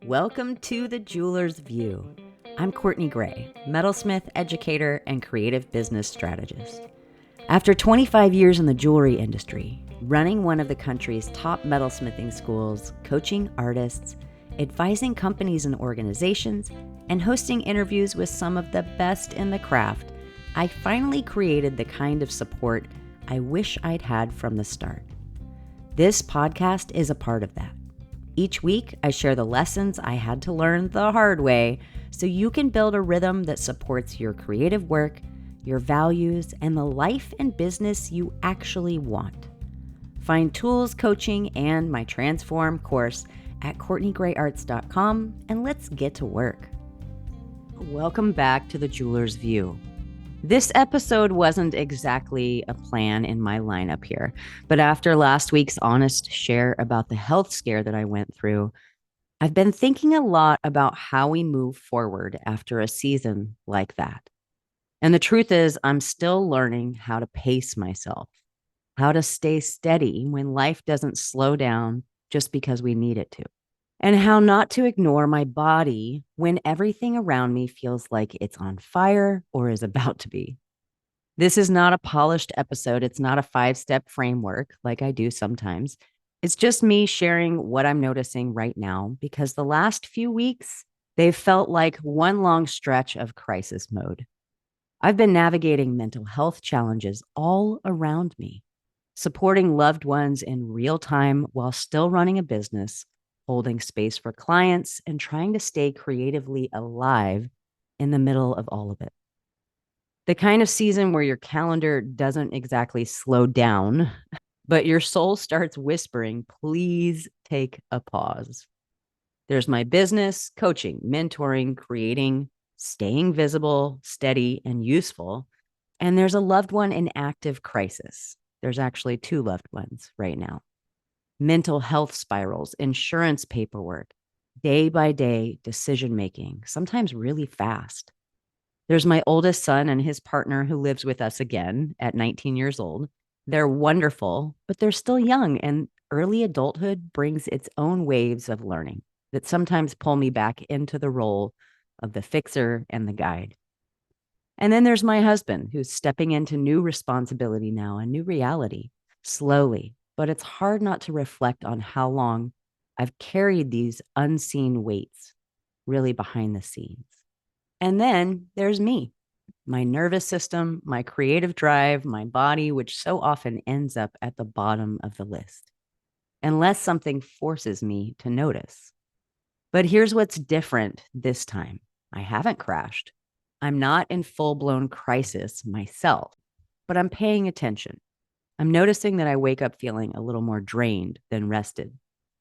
Welcome to The Jeweler's View. I'm Courtney Gray, metalsmith, educator, and creative business strategist. After 25 years in the jewelry industry, running one of the country's top metalsmithing schools, coaching artists, advising companies and organizations, and hosting interviews with some of the best in the craft, I finally created the kind of support I wish I'd had from the start. This podcast is a part of that. Each week, I share the lessons I had to learn the hard way so you can build a rhythm that supports your creative work, your values, and the life and business you actually want. Find tools, coaching, and my Transform course at CourtneyGrayArts.com, and let's get to work. Welcome back to The Jeweler's View. This episode wasn't exactly a plan in my lineup here, but after last week's honest share about the health scare that I went through, I've been thinking a lot about how we move forward after a season like that. And the truth is, I'm still learning how to pace myself, how to stay steady when life doesn't slow down just because we need it to, and how not to ignore my body when everything around me feels like it's on fire or is about to be. This is not a polished episode. It's not a 5-step framework like I do sometimes. It's just me sharing what I'm noticing right now because the last few weeks, they've felt like one long stretch of crisis mode. I've been navigating mental health challenges all around me, supporting loved ones in real time while still running a business, holding space for clients, and trying to stay creatively alive in the middle of all of it. The kind of season where your calendar doesn't exactly slow down, but your soul starts whispering, please take a pause. There's my business, coaching, mentoring, creating, staying visible, steady, and useful. And there's a loved one in active crisis. There's actually 2 loved ones right now. Mental health spirals, insurance paperwork, day by day decision making, sometimes really fast. There's my oldest son and his partner who lives with us again at 19 years old. They're wonderful, but they're still young, and early adulthood brings its own waves of learning that sometimes pull me back into the role of the fixer and the guide. And then there's my husband who's stepping into new responsibility now, a new reality, slowly. But it's hard not to reflect on how long I've carried these unseen weights really behind the scenes. And then there's me, my nervous system, my creative drive, my body, which so often ends up at the bottom of the list, unless something forces me to notice. But here's what's different this time. I haven't crashed. I'm not in full-blown crisis myself, but I'm paying attention. I'm noticing that I wake up feeling a little more drained than rested,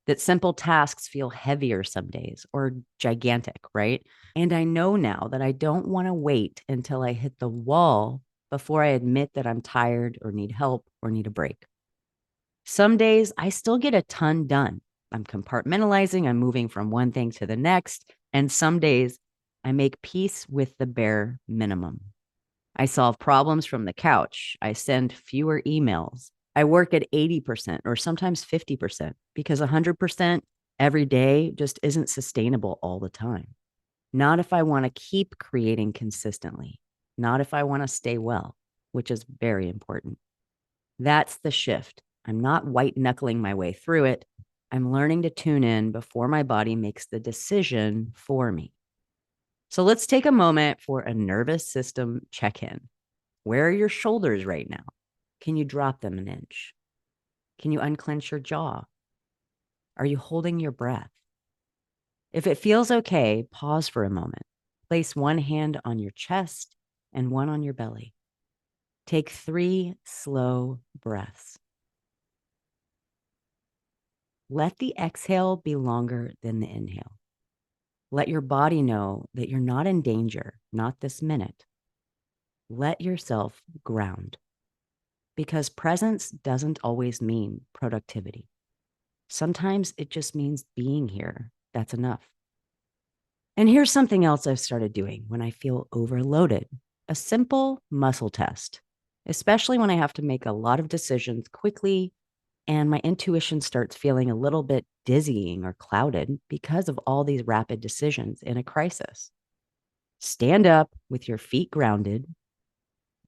that simple tasks feel heavier some days or gigantic, right? And I know now that I don't want to wait until I hit the wall before I admit that I'm tired or need help or need a break. Some days I still get a ton done. I'm compartmentalizing, I'm moving from one thing to the next, and some days I make peace with the bare minimum. I solve problems from the couch. I send fewer emails. I work at 80% or sometimes 50% because 100% every day just isn't sustainable all the time. Not if I want to keep creating consistently. Not if I want to stay well, which is very important. That's the shift. I'm not white knuckling my way through it. I'm learning to tune in before my body makes the decision for me. So let's take a moment for a nervous system check-in. Where are your shoulders right now? Can you drop them an inch? Can you unclench your jaw? Are you holding your breath? If it feels okay, pause for a moment. Place one hand on your chest and one on your belly. Take 3 slow breaths. Let the exhale be longer than the inhale. Let your body know that you're not in danger, not this minute. Let yourself ground. Because presence doesn't always mean productivity. Sometimes it just means being here. That's enough. And here's something else I've started doing when I feel overloaded. A simple muscle test, especially when I have to make a lot of decisions quickly and my intuition starts feeling a little bit dizzying or clouded because of all these rapid decisions in a crisis. Stand up with your feet grounded.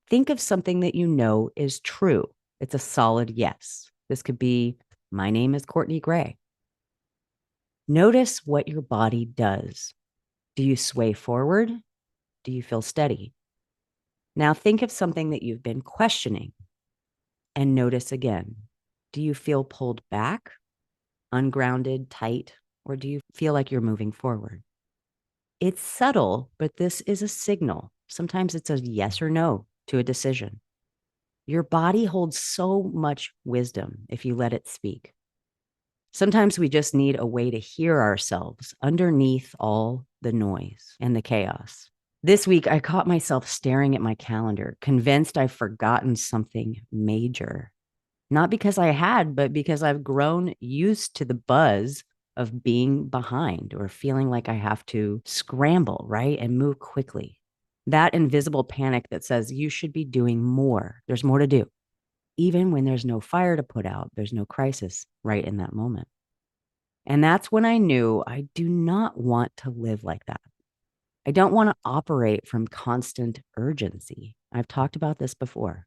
Think of something that you know is true. It's a solid yes. This could be, my name is Courtney Gray. Notice what your body does. Do you sway forward? Do you feel steady? Now think of something that you've been questioning and notice again. Do you feel pulled back, ungrounded, tight, or do you feel like you're moving forward? It's subtle, but this is a signal. Sometimes it's a yes or no to a decision. Your body holds so much wisdom if you let it speak. Sometimes we just need a way to hear ourselves underneath all the noise and the chaos. This week, I caught myself staring at my calendar, convinced I've forgotten something major. Not because I had, but because I've grown used to the buzz of being behind or feeling like I have to scramble, right? And move quickly. That invisible panic that says you should be doing more. There's more to do. Even when there's no fire to put out, there's no crisis right in that moment. And that's when I knew I do not want to live like that. I don't want to operate from constant urgency. I've talked about this before.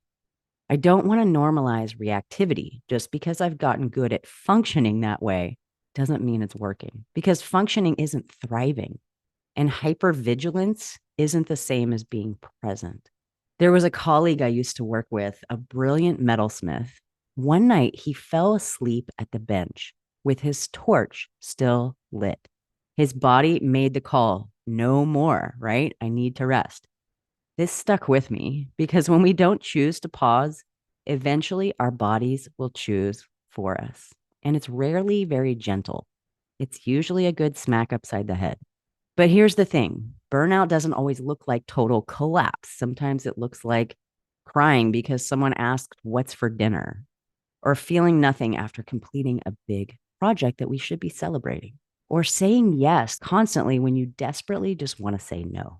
I don't want to normalize reactivity. Just because I've gotten good at functioning that way doesn't mean it's working, because functioning isn't thriving and hypervigilance isn't the same as being present. There was a colleague I used to work with, a brilliant metalsmith. One night he fell asleep at the bench with his torch still lit. His body made the call, no more, right? I need to rest. This stuck with me because when we don't choose to pause, eventually our bodies will choose for us. And it's rarely very gentle. It's usually a good smack upside the head. But here's the thing. Burnout doesn't always look like total collapse. Sometimes it looks like crying because someone asked what's for dinner, or feeling nothing after completing a big project that we should be celebrating, or saying yes constantly when you desperately just want to say no,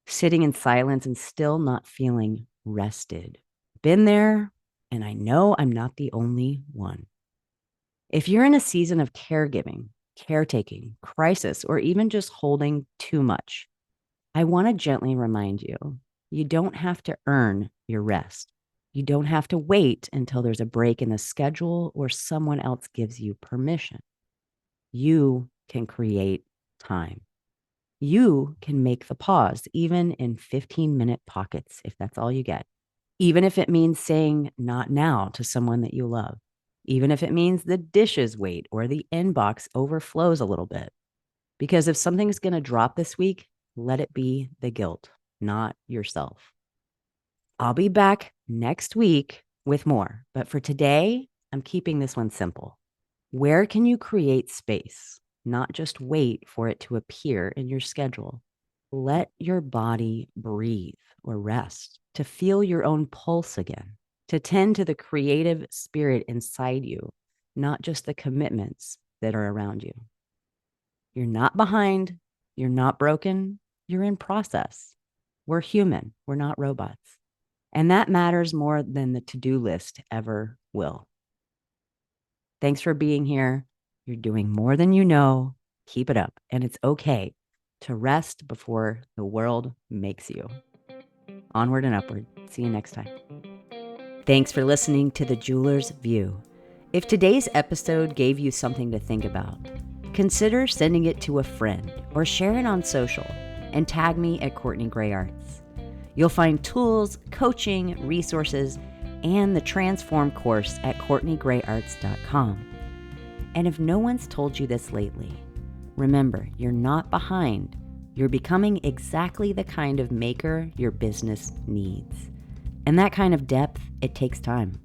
sitting in silence and still not feeling rested. Been there, and I know I'm not the only one. If you're in a season of caregiving, caretaking, crisis, or even just holding too much, I want to gently remind you, you don't have to earn your rest. You don't have to wait until there's a break in the schedule or someone else gives you permission. You can create time. You can make the pause, even in 15-minute pockets, if that's all you get. Even if it means saying not now to someone that you love. Even if it means the dishes wait or the inbox overflows a little bit. Because if something's going to drop this week, let it be the guilt, not yourself. I'll be back next week with more. But for today, I'm keeping this one simple. Where can you create space? Not just wait for it to appear in your schedule. Let your body breathe or rest, to feel your own pulse again, to tend to the creative spirit inside you, not just the commitments that are around you. You're not behind. You're not broken. You're in process. We're human. We're not robots. And that matters more than the to-do list ever will. Thanks for being here. You're doing more than you know. Keep it up. And it's okay to rest before the world makes you. Onward and upward. See you next time. Thanks for listening to The Jeweler's View. If today's episode gave you something to think about, consider sending it to a friend or share it on social and tag me at Courtney Gray Arts. You'll find tools, coaching, resources, and the Transform course at CourtneyGrayArts.com. And if no one's told you this lately, remember, you're not behind. You're becoming exactly the kind of maker your business needs. And that kind of depth, it takes time.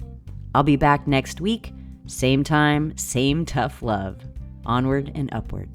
I'll be back next week, same time, same tough love. Onward and upward.